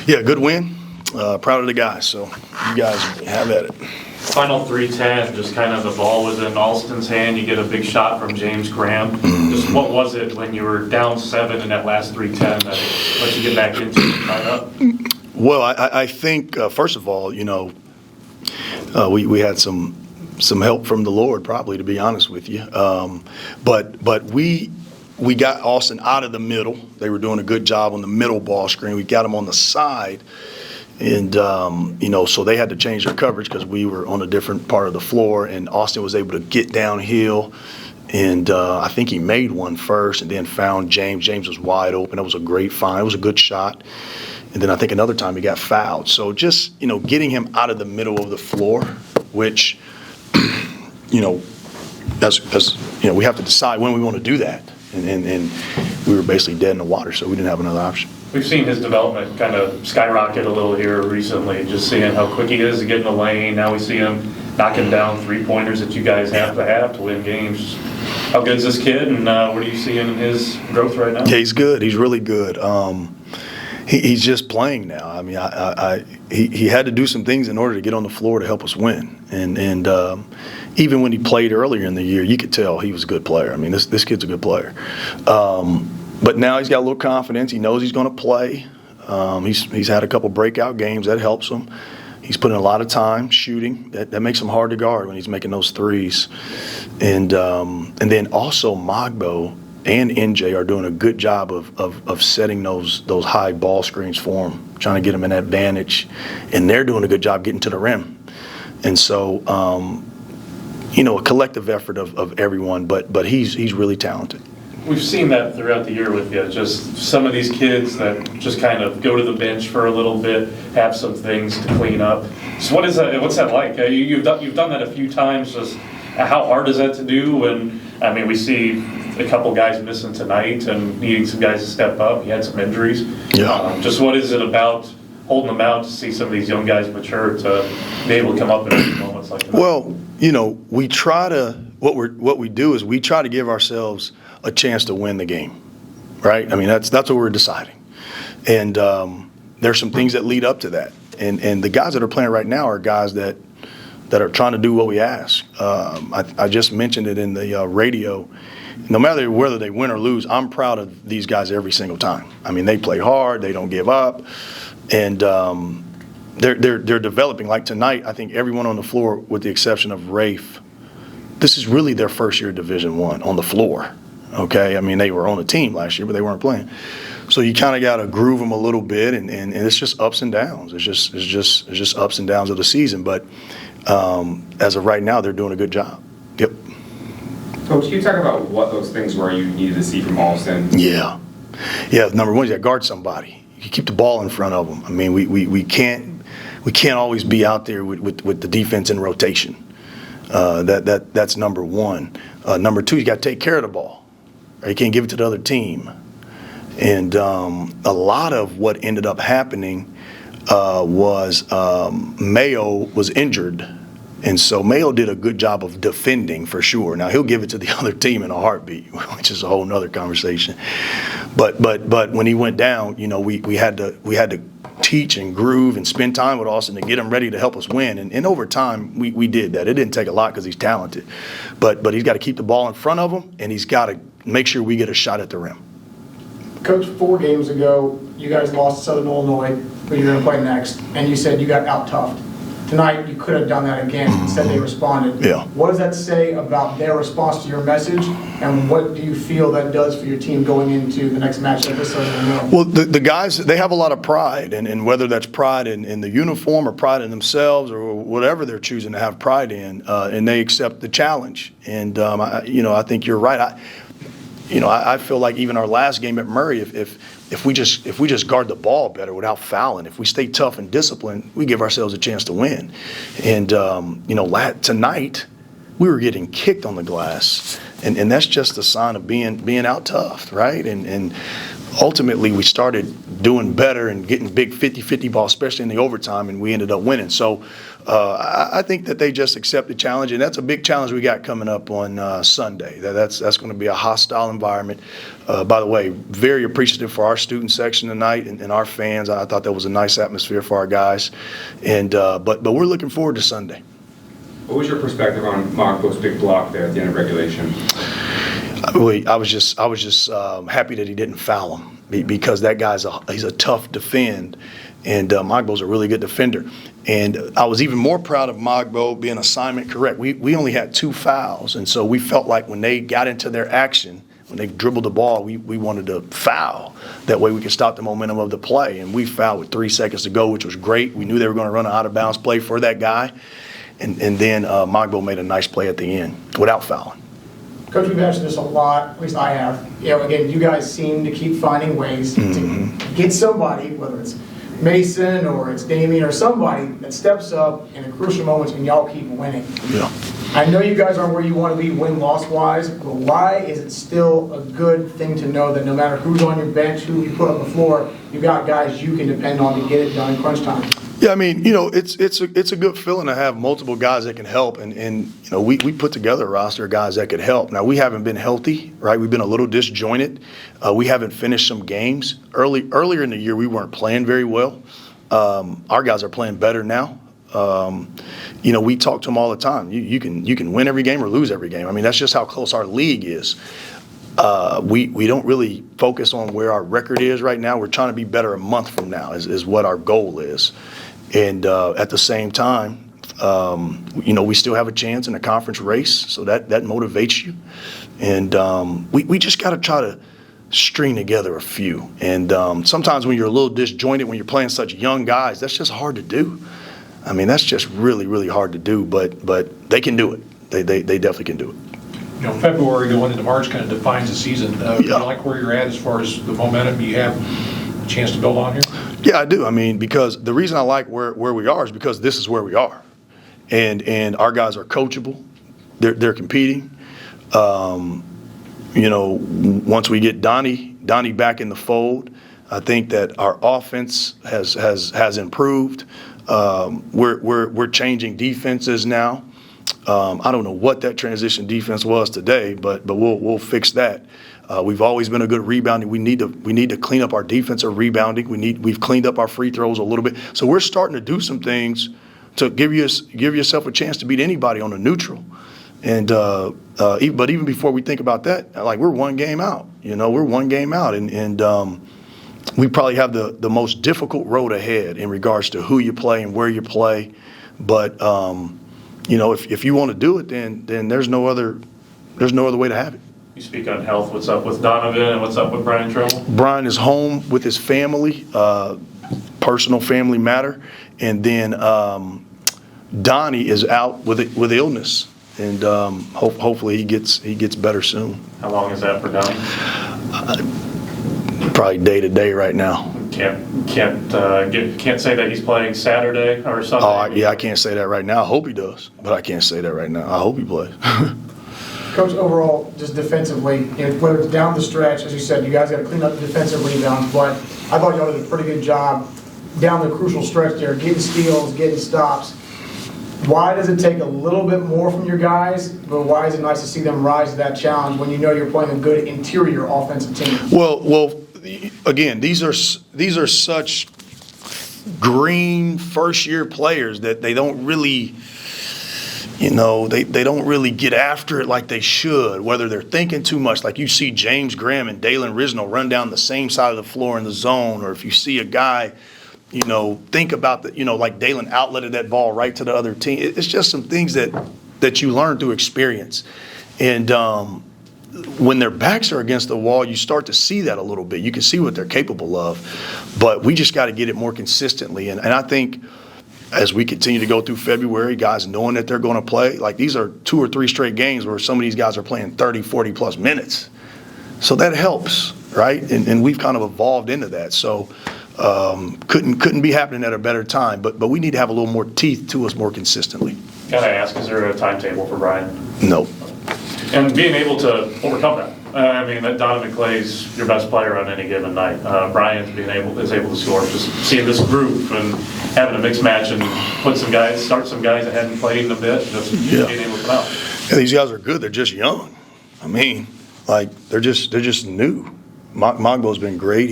Yeah, good win. Proud of the guys. So you guys have at it. Final 3:10, just kind of the ball was in Alston's hand. You get a big shot from James Graham. Just what was it when you were down 7 in that last 3:10 that let you get back into it and tied up? Well, I think, first of all, we had some help from the Lord, probably, to be honest with you. But we got Austin out of the middle. They were doing a good job on the middle ball screen. We got them on the side. And, so they had to change their coverage because we were on a different part of the floor. And Austin was able to get downhill. And I think he made one first and then found James. James was wide open. That was a great find. It was a good shot. And then I think another time he got fouled. So just, getting him out of the middle of the floor, which, as we have to decide when we want to do that. And we were basically dead in the water, so we didn't have another option. We've seen his development kind of skyrocket a little here recently, just seeing how quick he is to get in the lane. Now we see him knocking down three-pointers that you guys have to win games. How good is this kid, and what are you seeing in his growth right now? Yeah, he's good. He's really good. He's just playing now. I mean, he had to do some things in order to get on the floor to help us win. And even when he played earlier in the year, you could tell he was a good player. I mean, this kid's a good player. But now he's got a little confidence. He knows he's going to play. He's had a couple breakout games. That helps him. He's put in a lot of time shooting. That makes him hard to guard when he's making those threes. And then also Magbo and NJ are doing a good job of setting those high ball screens for him, trying to get him an advantage. And they're doing a good job getting to the rim. And so, a collective effort of everyone, but he's really talented. We've seen that throughout the year with you, just some of these kids that just kind of go to the bench for a little bit, have some things to clean up. So what's that like? You've done that a few times. Just how hard is that to do? And I mean, we see a couple guys missing tonight and needing some guys to step up. He had some injuries. Yeah. Just what is it about holding them out to see some of these young guys mature to be able to come up in moments like that? Well, we try to what we do is we try to give ourselves a chance to win the game, right? I mean, that's what we're deciding. And there's some things that lead up to that. And the guys that are playing right now are guys that are trying to do what we ask. I just mentioned it in the radio. No matter whether they win or lose, I'm proud of these guys every single time. I mean, they play hard, they don't give up, and they're developing. Like tonight, I think everyone on the floor, with the exception of Rafe, this is really their first year of Division I on the floor. Okay, I mean, they were on a team last year, but they weren't playing. So you kind of got to groove them a little bit, and it's just ups and downs. It's just ups and downs of the season. But as of right now, they're doing a good job. Yep. Coach, can you talk about what those things were you needed to see from Alston? Yeah. Number one, you got to guard somebody. You keep the ball in front of them. I mean, we can't always be out there with the defense in rotation. That's number one. Number two, you got to take care of the ball. You can't give it to the other team. And a lot of what ended up happening was Mayo was injured. And so Mayo did a good job of defending for sure. Now he'll give it to the other team in a heartbeat, which is a whole nother conversation. But when he went down, we had to teach and groove and spend time with Austin to get him ready to help us win. And over time, we did that. It didn't take a lot because he's talented. But he's got to keep the ball in front of him, and he's got to make sure we get a shot at the rim. Coach, 4 games ago, you guys lost to Southern Illinois, but you're going to play next, and you said you got out-toughed. Tonight, you could have done that again. Instead, they responded. Yeah. What does that say about their response to your message, and what do you feel that does for your team going into the next match at Southern Illinois? Well, the guys, they have a lot of pride, and whether that's pride in the uniform or pride in themselves or whatever they're choosing to have pride in, and they accept the challenge. And, I think you're right. I feel like even our last game at Murray, if we just guard the ball better without fouling, if we stay tough and disciplined, we give ourselves a chance to win. And tonight we were getting kicked on the glass, and that's just a sign of being out tough, right? And ultimately we started doing better and getting big 50-50 balls, especially in the overtime, and we ended up winning. So I think that they just accept the challenge, and that's a big challenge we got coming up on Sunday. That's going to be a hostile environment. By the way, very appreciative for our student section tonight and our fans. I thought that was a nice atmosphere for our guys, and but we're looking forward to Sunday. What was your perspective on Mogbo's big block there at the end of regulation? I was just happy that he didn't foul him because that guy's he's a tough defend, and Mogbo's a really good defender. And I was even more proud of Mogbo being assignment correct. We only had 2 fouls, and so we felt like when they got into their action, when they dribbled the ball, we wanted to foul. That way we could stop the momentum of the play, and we fouled with 3 seconds to go, which was great. We knew they were going to run an out-of-bounds play for that guy, and then Mogbo made a nice play at the end without fouling. Coach, we've mentioned this a lot, at least I have. Again, you guys seem to keep finding ways to get somebody, whether it's Mason or it's Damien or somebody that steps up in the crucial moments and y'all keep winning. Yeah. I know you guys aren't where you want to be win-loss wise, but why is it still a good thing to know that no matter who's on your bench, who you put on the floor, you got guys you can depend on to get it done in crunch time? Yeah, I mean, it's a good feeling to have multiple guys that can help, and we put together a roster of guys that could help. Now, we haven't been healthy, right? We've been a little disjointed. We haven't finished some games. Earlier in the year, we weren't playing very well. Our guys are playing better now. We talk to them all the time. You can win every game or lose every game. I mean, that's just how close our league is. We don't really focus on where our record is right now. We're trying to be better a month from now is what our goal is. And at the same time, we still have a chance in the conference race, so that motivates you. And we just got to try to string together a few. And sometimes when you're a little disjointed, when you're playing such young guys, that's just hard to do. I mean, that's just really, really hard to do. But they can do it. They definitely can do it. February going into March kind of defines the season. Do you Yeah. like where you're at as far as the momentum you have a chance to build on here? Yeah, I do. I mean, because the reason I like where we are is because this is where we are. And our guys are coachable. They're competing. Once we get Donnie back in the fold, I think that our offense has improved. We're changing defenses now. I don't know what that transition defense was today, but we'll fix that. We've always been a good rebounding. We need to clean up our defensive rebounding. We've cleaned up our free throws a little bit. So we're starting to do some things to give yourself a chance to beat anybody on a neutral. And but even before we think about that, like we're one game out. We're one game out, and we probably have the most difficult road ahead in regards to who you play and where you play. But if you want to do it, then there's no other way to have it. You speak on health. What's up with Donovan and what's up with Brian Trouble? Brian is home with his family, personal family matter, and then Donnie is out with illness, and hopefully he gets better soon. How long is that for Donnie? Probably day to day right now. Can't say that he's playing Saturday or Sunday. I can't say that right now. I hope he does, but I can't say that right now. I hope he plays. Coach, overall, just defensively, whether it's down the stretch, as you said, you guys got to clean up the defensive rebounds, but I thought y'all did a pretty good job down the crucial stretch there, getting steals, getting stops. Why does it take a little bit more from your guys, but why is it nice to see them rise to that challenge when you know you're playing a good interior offensive team? Well, again, these are such green first-year players that they don't really – they don't really get after it like they should, whether they're thinking too much. Like you see James Graham and Dalen Risno run down the same side of the floor in the zone, or if you see a guy, think about like Dalen outletted that ball right to the other team. It's just some things that you learn through experience. And when their backs are against the wall, you start to see that a little bit. You can see what they're capable of. But we just got to get it more consistently. And I think as we continue to go through February, guys knowing that they're going to play, like these are 2 or 3 straight games where some of these guys are playing 30, 40-plus minutes. So that helps, right? And we've kind of evolved into that. So couldn't be happening at a better time. But we need to have a little more teeth to us more consistently. Gotta ask, is there a timetable for Brian? No. And being able to overcome that, I mean, Donovan Clay's your best player on any given night. Brian's is able to score. Just seeing this group and having a mixed match and start some guys that hadn't played in a bit, just being able to come out. Yeah, these guys are good. They're just young. I mean, like they're just new. Mogbo's been great.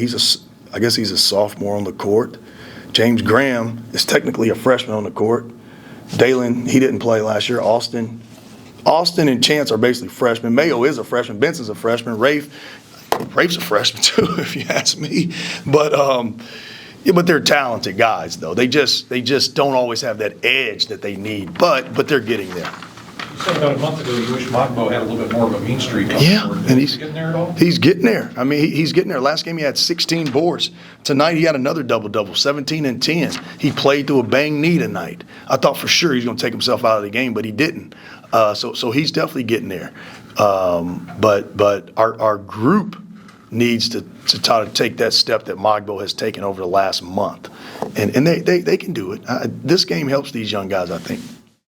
I guess he's a sophomore on the court. James Graham is technically a freshman on the court. Dalen, he didn't play last year. Austin and Chance are basically freshmen. Mayo is a freshman. Benson's a freshman. Rafe's a freshman too, if you ask me. But but they're talented guys though. They just don't always have that edge that they need. But they're getting there. You said about a month ago you wish Mogbo had a little bit more of a mean streak. And he's getting there at all? He's getting there. I mean, he's getting there. Last game he had 16 boards. Tonight he had another double-double, 17 and 10. He played through a bang knee tonight. I thought for sure he was going to take himself out of the game, but he didn't. So he's definitely getting there. But our group needs to try to take that step that Mogbo has taken over the last month, and they can do it. This game helps these young guys, I think.